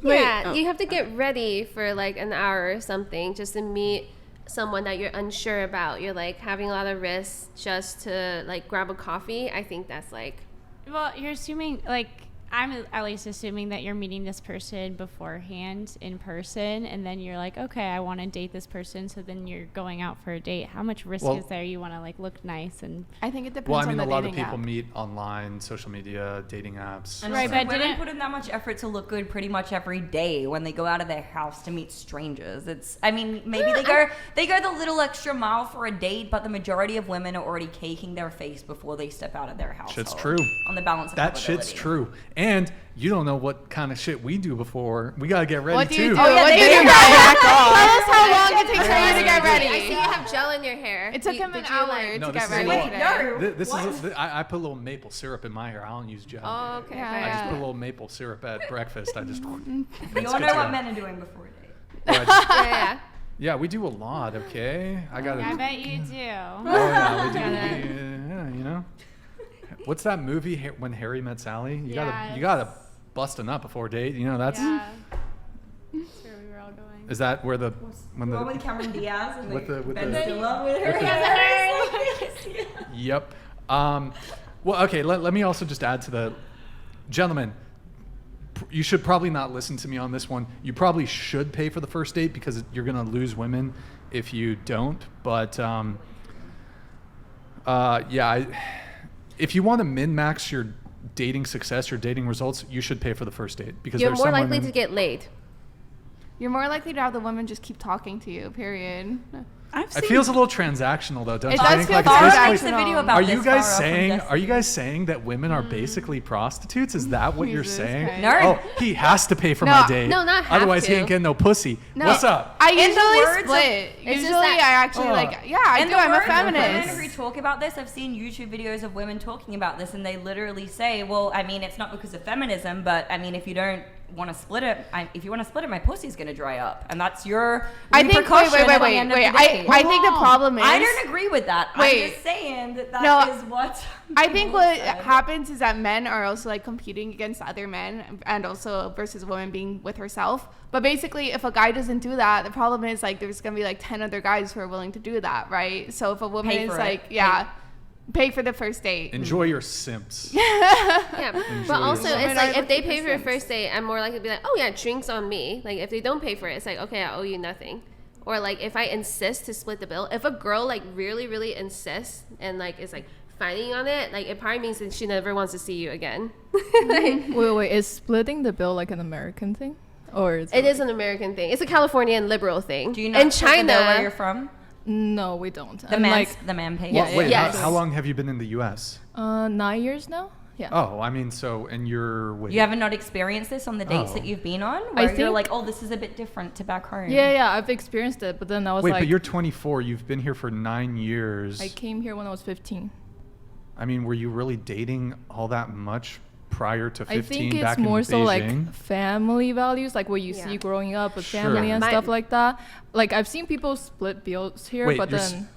Yeah, you have to get ready for like an hour or something just to meet someone that you're unsure about. You're like having a lot of risks just to like grab a coffee. I think that's like... Well, you're assuming, like, I'm at least assuming that you're meeting this person beforehand in person, and then you're like, okay, I want to date this person, so then you're going out for a date. How much risk is there? You want to, like, look nice, and... I think it depends on the dating app. Well, I mean, a lot of people meet online, social media, dating apps. And right, but women put in that much effort to look good pretty much every day when they go out of their house to meet strangers. It's, I mean, maybe they go the little extra mile for a date, but the majority of women are already caking their face before they step out of their house. Shit's true. On the balance of that probability. Shit's true. And you don't know what kind of shit we do before. We gotta get ready what do you too. Do? Oh, yeah, what do you do? Tell us how long it takes for you to get ready. I see you have gel in your hair. It took him an hour to get ready today. This is I put a little maple syrup in my hair. I don't use gel. Oh, okay. I just put a little maple syrup at breakfast. I just. We all know what men are doing before a date. Yeah. Yeah, we do a lot. Okay, I bet you do. Oh yeah, we do. Yeah, you know. What's that movie When Harry Met Sally? You gotta bust a nut before a date. You know that's. Yeah. That's where we were all going. Is that where the with Cameron Diaz and with the Stiller with her? Yep. Well, okay. Let me also just add to the gentlemen. You should probably not listen to me on this one. You probably should pay for the first date because you're gonna lose women if you don't. But if you want to min-max your dating success, your dating results, you should pay for the first date because you're more likely to get laid. You're more likely to have the women just keep talking to you, period. It feels a little transactional though, don't you think? Like it's the video about are you guys saying that women are basically prostitutes? Is that what you're saying? No. Oh, he has to pay for my date. No, not have Otherwise to. he ain't getting no pussy. No. What's up? I usually split. Usually I actually I do. I'm a feminist. Women who talk about this, I've seen YouTube videos of women talking about this, and they literally say, well, I mean, it's not because of feminism, but I mean, if you don't want to split it, my pussy's going to dry up, and that's your repercussion. Wait. I think the problem is... I don't agree with that. I'm just saying that is what... I think what happens is that men are also like competing against other men and also versus a woman being with herself. But basically, if a guy doesn't do that, the problem is like there's going to be like 10 other guys who are willing to do that, right? So if a woman is like, pay for the first date. Enjoy your simps. But also it's like if they pay for your first date, I'm more likely to be like, oh yeah, drinks on me. Like if they don't pay for it, it's like, okay, I owe you nothing. Or like if I insist to split the bill, if a girl like really, really insists and like is like fighting on it, like it probably means that she never wants to see you again. Wait, is splitting the bill like an American thing? Or is it is an American thing. It's a Californian liberal thing. Do you know in China where you're from? No, we don't. The man pays. Wait, how long have you been in the U.S.? 9 years now. Yeah. Oh, I mean, and you haven't not experienced this on the dates that you've been on? Where you're like, oh, this is a bit different to back home. Yeah, I've experienced it, but then I was but you're 24. You've been here for 9 years. I came here when I was 15. I mean, were you really dating all that much prior to 15 I think it's back in more so Beijing? like family values, like what you see growing up with family and stuff like that. Like I've seen people split bills here, but then...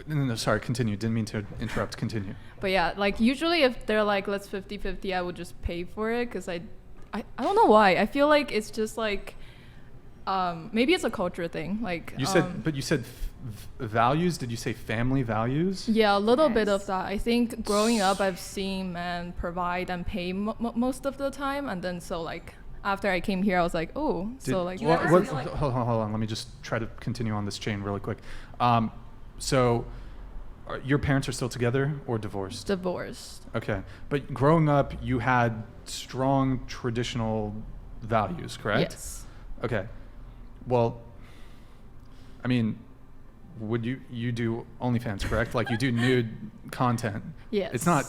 No, sorry, continue. Didn't mean to interrupt. Continue. But yeah, like usually if they're like, let's 50-50, I would just pay for it because I don't know why. I feel like it's just like, maybe it's a culture thing. Like you said values. Did you say family values? Yeah, a little bit of that. I think growing up, I've seen men provide and pay most of the time, and then so like after I came here, I was like, oh, hold on. Let me just try to continue on this chain really quick. So, your parents are still together or divorced? Divorced. Okay, but growing up, you had strong traditional values, correct? Yes. Okay. Well, I mean, would you do OnlyFans, correct? Like you do nude content. Yes. It's not.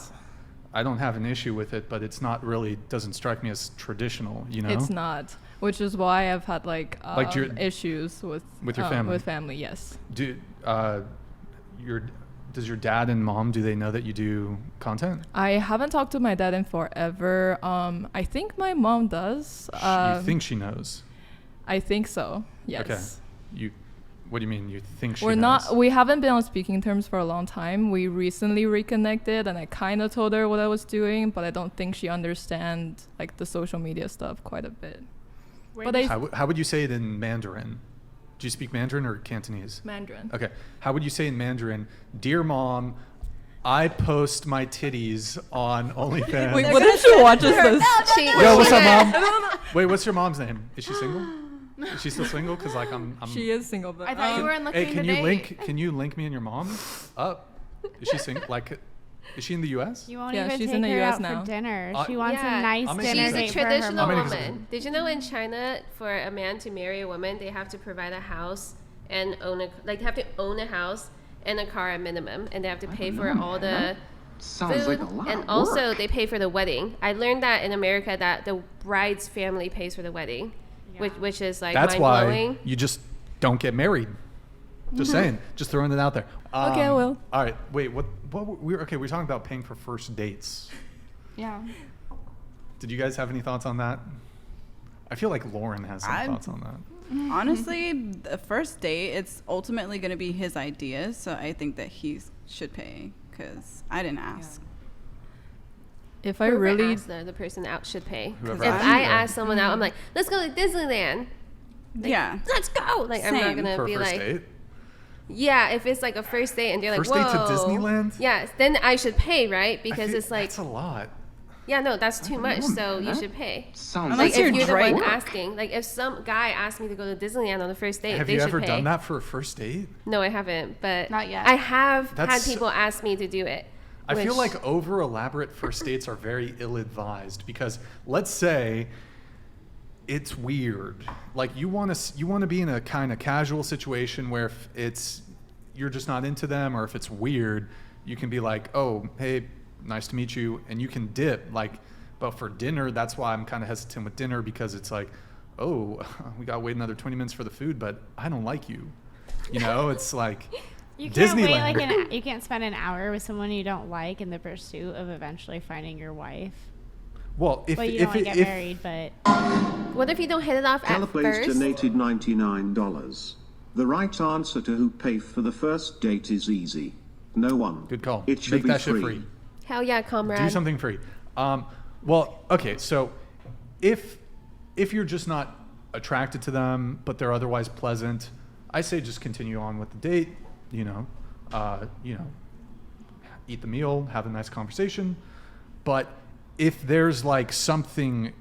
I don't have an issue with it, but it's not really. Doesn't strike me as traditional. You know. It's not. Which is why I've had issues with your family. With family, yes. Does your dad and mom, do they know that you do content? I haven't talked to my dad in forever. I think my mom does. You think she knows? I think so. Yes. Okay. What do you mean? You think she knows? We haven't been on speaking terms for a long time. We recently reconnected, and I kind of told her what I was doing, but I don't think she understands like the social media stuff quite a bit. But they How would you say it in Mandarin? Do you speak Mandarin or Cantonese? Mandarin. Okay. How would you say in Mandarin, "Dear mom, I post my titties on OnlyFans"? Wait, what if she watches this? Yo, what's up, mom? Wait, what's your mom's name? Is she single? Is she still single? Because like I'm. She is single, but I thought you were looking Hey, can you link me and your mom up? Is she single? Like, is she in the U.S.? You won't Yeah, even she's take in the her US out now. for dinner. She Yeah. wants a nice I'm dinner She's a date for her traditional mom. woman. Did you know in China, for a man to marry a woman, they have to provide a house and they have to own a house and a car at minimum, and they have to pay for all the Sounds food, like a lot and of also work. they pay for the wedding. I learned that in America that the bride's family pays for the wedding, which is like That's mind why blowing. you just don't get married. Just saying. Just throwing it out there. Okay, I will. All right. Wait. What? We're talking about paying for first dates. Yeah. Did you guys have any thoughts on that? I feel like Lauren has some thoughts on that. Honestly, the first date, it's ultimately going to be his idea, so I think that he should pay because I didn't ask. If I Whoever really asks the person out should pay. Whoever If asks I you. ask someone out, I'm like, let's go to Disneyland. Yeah. Let's go. Like I'm not Same. gonna For a be first like, date? yeah. If it's like a first date and they're like, First whoa, date to Disneyland? Yes, then I should pay, right? I Because feel it's like, that's a lot. yeah, no, that's too much. know, So you man. should pay. Sounds Unless Like like you're if you're the Drake. one asking, like if some guy asked me to go to Disneyland on the first date, Have they you should ever pay. done that for a first date? No, I haven't, but Not yet. I have That's- had people ask me to do it. I feel which- like over elaborate first dates are very ill advised because let's say it's weird. Like you want to be in a kind of casual situation where if you're just not into them, or if it's weird, you can be like, "Oh, hey, nice to meet you," and you can dip. Like, but for dinner, that's why I'm kind of hesitant with dinner because it's like, "Oh, we got to wait another 20 minutes for the food, but I don't like you." You know, it's like You can't wait Disneyland. you can't spend an hour with someone you don't like in the pursuit of eventually finding your wife. well, if Well, you if don't want it, to get if married, but What if you don't hit it off at Calaplace first? donated $99. The right answer to who pay for the first date is easy. No one. good call, It should make be that free. shit free. Hell yeah, comrade. Do something free. Well, okay, so if you're just not attracted to them, but they're otherwise pleasant, I say just continue on with the date. You know, eat the meal, have a nice conversation. But if there's like something,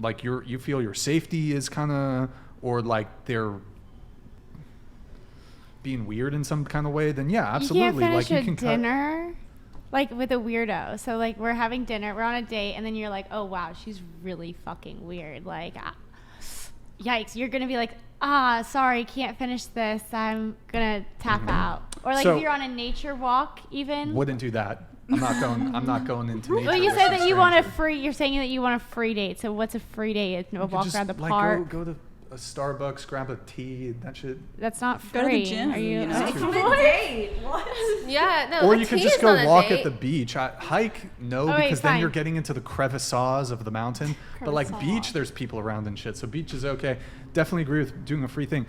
like you feel your safety is kind of, or like they're being weird in some kind of way, then yeah, absolutely. you can't Like finish you a can dinner like with a weirdo. So like we're having dinner, we're on a date, and then you're like, oh wow, she's really fucking weird. Like, yikes! You're gonna be like, sorry, can't finish this. I'm gonna tap out. Or like So- if you're on a nature walk, even. wouldn't do that. I'm not going into nature. Well, you with said some that you want a stranger. You're saying that you want a free date. So what's a free date? A You could walk just, around the like, park. Go to a Starbucks, grab a tea, that shit. That's not free. Go to the gym, Are you? you know? It's a date. What? Yeah, no. Or a you could tea just is go not a walk date. at the beach. Hike, no, Oh, wait, because then fine. you're getting into the crevices of the mountain. But like Crevices. beach, there's people around and shit. So beach is okay. Definitely agree with doing a free thing.